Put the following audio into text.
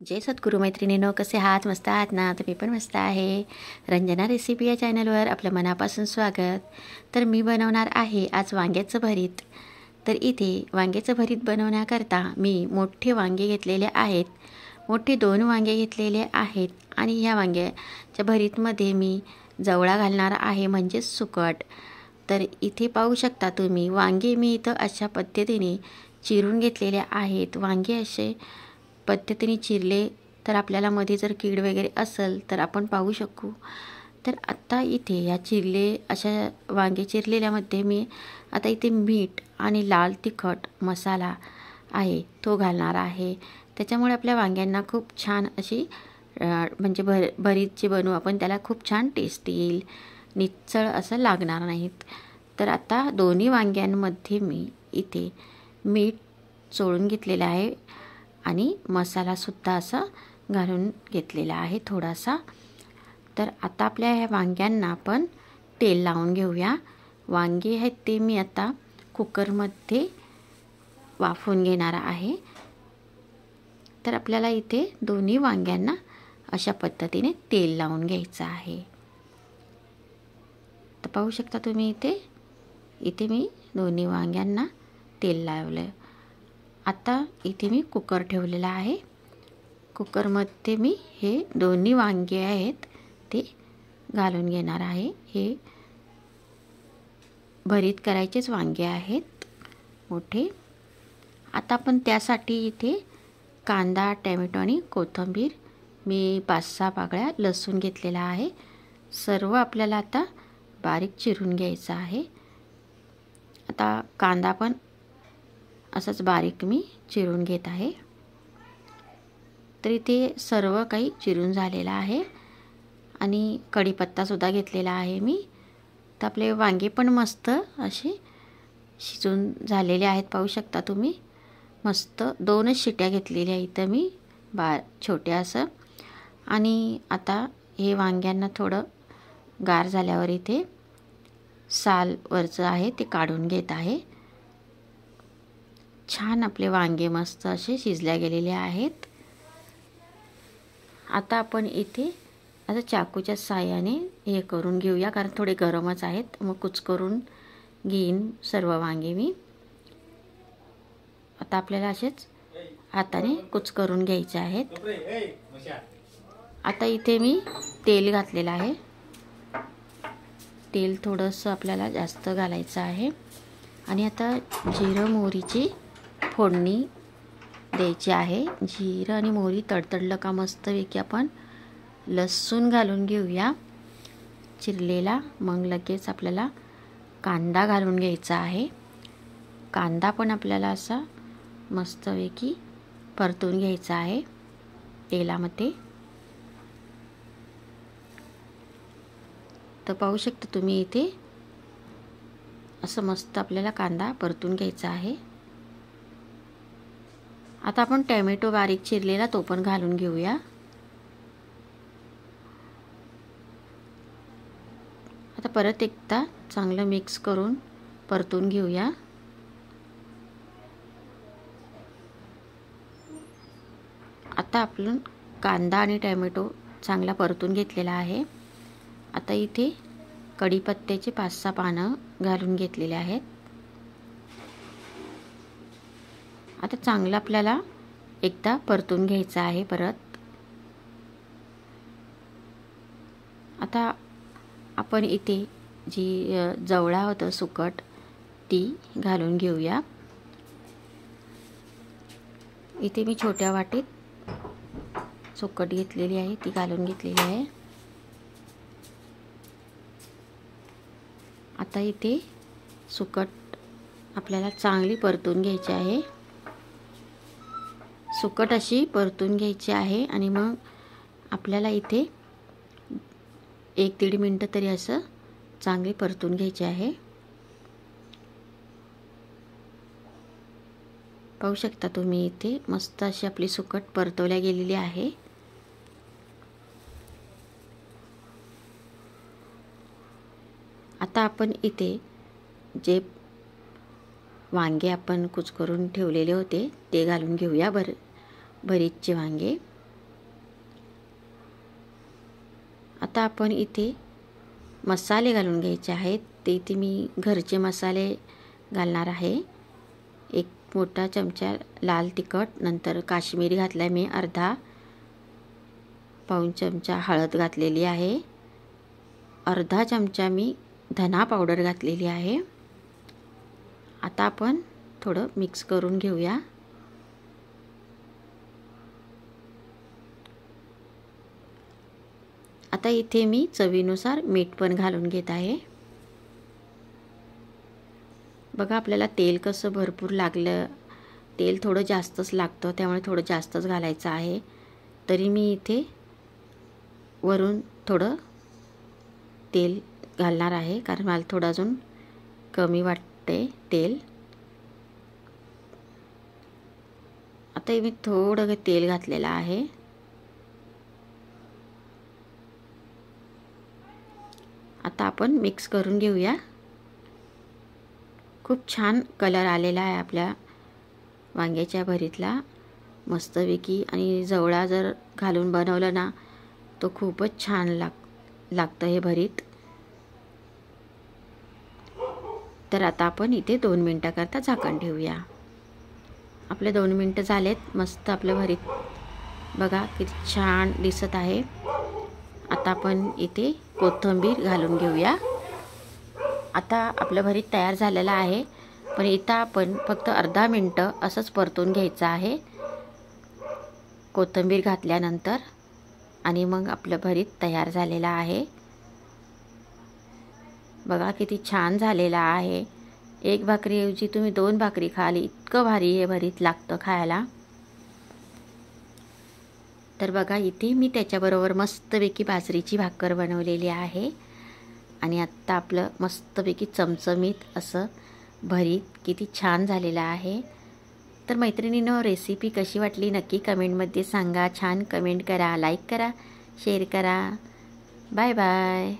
जय सद्गुरू मैत्रिणींनो, कसे आहात? मस्त आहात ना? तर मी पण मस्त आहे. रंजना रेसिपी या चॅनलवर आपलं मनापासून स्वागत. तर मी बनवणार आहे आज वांग्याचं भरीत. तर इथे वांग्याचं भरीत बनवण्याकरता मी मोठे वांगे घेतलेले आहेत. मोठे 2 वांगे घेतलेले आहेत आणि ह्या वांग्याच्या भरीतमध्ये मी जवळा घालणार आहे, म्हणजेच सुकट. तर इथे पाहू शकता तुम्ही वांगे मी इथं अशा पद्धतीने चिरून घेतलेले आहेत. वांगे असे पद्धतीने चिरले तर आपल्याला मध्ये जर कीड वगैरे असेल तर आपण पाहू शकू. तर आता इथे या अशा वांगे चिरलेल्यामध्ये मी आता इथे मीठ आणि लाल तिखट मसाला आहे तो घालणार आहे. त्याच्यामुळे आपल्या वांग्यांना खूप छान अशी म्हणजे भरीत जे बनवू आपण त्याला खूप छान टेस्ट येईल, निच्चळ असं लागणार नाहीत. तर आता दोन्ही वांग्यांमध्ये मी इथे मीठ चोळून घेतलेलं आहे आणि मसालासुद्धा असा घालून घेतलेला आहे थोडासा. तर आता आपल्या ह्या वांग्यांना आपण तेल लावून घेऊया. वांगे आहेत ते मी आता कुकरमध्ये वाफवून घेणार आहे. तर आपल्याला इथे दोन्ही वांग्यांना अशा पद्धतीने तेल लावून घ्यायचं आहे. तर पाहू शकता तुम्ही इथे मी दोन्ही वांग्यांना तेल लावलं. आता इथे मी कुकर ठेवलेला आहे. कुकरमध्ये मी हे दोन्ही वांगे आहेत ते घालून घेणार आहे. हे भरीत करायचेच वांगे आहेत मोठे. आता आपण त्यासाठी इथे कांदा, टोमॅटो आणि कोथिंबीर मी 5-6 पाकळ्या लसूण घेतलेला आहे. सर्व आपल्याला आता बारीक चिरून घ्यायचं आहे. आता कांदा पण असंच बारीक मी चिरून घेत आहे. तर इथे सर्व काही चिरून झालेलं आहे आणि कढीपत्तासुद्धा घेतलेला आहे मी. तर आपले वांगे पण मस्त असे शिजून झालेले आहेत, पाहू शकता तुम्ही. मस्त 2च शिट्या घेतलेल्या इथं मी छोट्या असं. आणि आता हे वांग्यांना थोडं गार झाल्यावर इथे साल वरचं आहे ते काढून घेत आहे. छान आपले वांगे मस्त असे शिजल्या गेलेले आहेत. आता आपण इथे आता चाकूच्या साहाय्याने हे करून घेऊया, कारण थोडे गरमच आहेत. मग कुचकरून घेईन सर्व वांगे मी. आता आपल्याला असेच हाताने कुचकरून घ्यायचे आहेत. आता इथे मी तेल घातलेलं आहे. तेल थोडंसं आपल्याला जास्त घालायचं आहे आणि आता जिरं मोहरीची फोडणी द्यायची आहे. जिरं आणि मोहरी तडतडलं का मस्तपैकी आपण लसूण घालून घेऊया चिरलेला. मग लगेच आपल्याला कांदा घालून घ्यायचा आहे. कांदा पण आपल्याला असा मस्तपैकी परतून घ्यायचा आहे तेलामध्ये. तर पाहू शकता तुम्ही इथे असं मस्त आपल्याला कांदा परतून घ्यायचा आहे. आता आपण टोमॅटो बारीक चिरलेला तो पण घालून घेऊया. आता परत एकदा चांगलं मिक्स करून परतून घेऊया. आता आपण कांदा आणि टोमॅटो चांगला परतून घेतलेला आहे. आता इथे कढीपत्त्याचे 5-6 पानं घालून घेतलेले आहेत. आता चांगलं आपल्याला एकदा परतून घ्यायचं आहे परत. आता आपण इथे जी जवळा होतं सुकट ती घालून घेऊया. इथे मी छोट्या वाटीत सुकट घेतलेली आहे ती घालून घेतलेली आहे. आता इथे सुकट आपल्याला चांगली परतून घ्यायची आहे. सुकट अशी परतून घ्यायची आहे आणि मग आपल्याला इथे 1-1.5 मिनटं तरी असं चांगली परतून घ्यायची आहे. पाहू शकता तुम्ही इथे मस्त अशी आपली सुकट परतवल्या गेलेली आहे. आता आपण इथे जे वांगे आपण कुचकरून ठेवलेले होते ते घालून घेऊया. भरीतचे वांगे आता आपण इथे मसाले घालून घ्यायचे आहेत. ते इथे मी घरचे मसाले घालणार आहे. एक मोठा चमचा लाल तिखट, नंतर काश्मीरी घातला मी अर्धा पाऊण चमचा हळद घातलेली आहे. अर्धा चमचा मी धना पावडर घातलेली आहे. आता आपण थोडं मिक्स करून घेऊया. आता इथे मी चवीनुसार मीठ पण घालून घेत आहे. बघा आपल्याला तेल कसं भरपूर लागलं, तेल थोडं जास्तच लागतं, त्यामुळे थोडं जास्तच घालायचं आहे. तरी मी इथे वरून थोडं तेल घालणार आहे, कारण मला थोडं अजून कमी वाटते तेल. आता मी थोडं तेल घातलेलं आहे. आता आपण मिक्स करून घेऊया. खूप छान कलर आलेला आहे आपल्या वांग्याच्या भरीतला, मस्तपैकी. आणि जवळा जर घालून बनवलं ना तो खूपच छान लागतं हे भरीत. तर आता आपण इथे 2 मिनिटाकरता झाकण ठेवूया. आपले 2 मिनिटं झालेत. मस्त आपलं भरीत बघा किती छान दिसत आहे. आता आपण इथे कोथिंबीर घालून घेऊया. आता आपलं भरीत तयार झालेलं आहे. पण इथं आपण फक्त अर्धा मिनटं असंच परतून घ्यायचं आहे कोथिंबीर घातल्यानंतर, आणि मग आपलं भरीत तयार झालेलं आहे. बघा किती छान झालेला आहे. एक भाकरीऐवजी तुम्ही 2 भाकरी खाली, इतकं भारी हे भरीत लागतं खायला. तर बघा इथे मी त्याच्याबरोबर मस्तपैकी बाजरीची भाकर बनवलेली आहे. आणि आत्ता आपलं मस्तपैकी चमचमीत असं भरीत किती छान झालेलं आहे. तर मैत्रिणींनो, रेसिपी कशी वाटली नक्की कमेंटमध्ये सांगा. छान कमेंट करा, लाईक करा, शेअर करा. Bye bye.